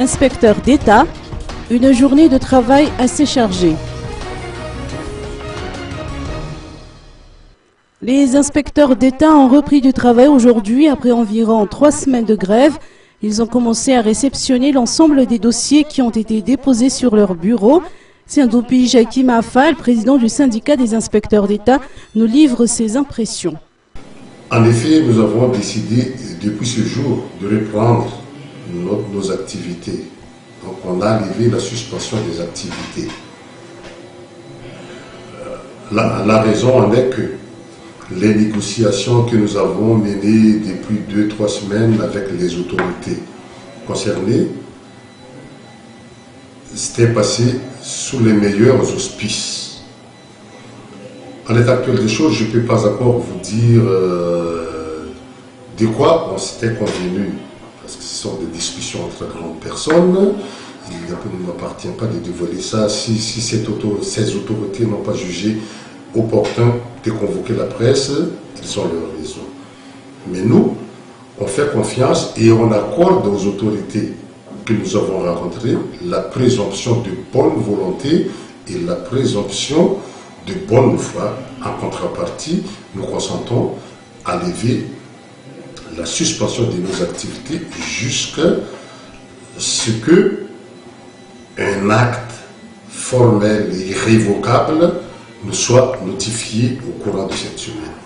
inspecteurs d'État, une journée de travail assez chargée. Les inspecteurs d'État ont repris du travail aujourd'hui après environ 3 semaines de grève. Ils ont commencé à réceptionner l'ensemble des dossiers qui ont été déposés sur leur bureau. Siandoupi Jakim Afal, président du syndicat des inspecteurs d'État, nous livre ses impressions. En effet, nous avons décidé depuis ce jour de reprendre nos activités. Donc on a levé la suspension des activités. La raison en est que les négociations que nous avons menées depuis 2-3 semaines avec les autorités concernées s'étaient passées sous les meilleurs auspices. En l'état actuel des choses, je ne peux pas encore vous dire de quoi on s'était convenu, parce que ce sont des discussions entre grandes personnes. Il ne m'appartient pas de dévoiler ça. Si ces autorités n'ont pas jugé opportun de convoquer la presse, ils ont leur raison. Mais nous, on fait confiance et on accorde aux autorités que nous avons rencontrées la présomption de bonne volonté et la présomption de bonne foi. En contrepartie, nous consentons à lever la suspension de nos activités jusqu'à ce que un acte formel et irrévocable nous soit notifié au courant de cette semaine.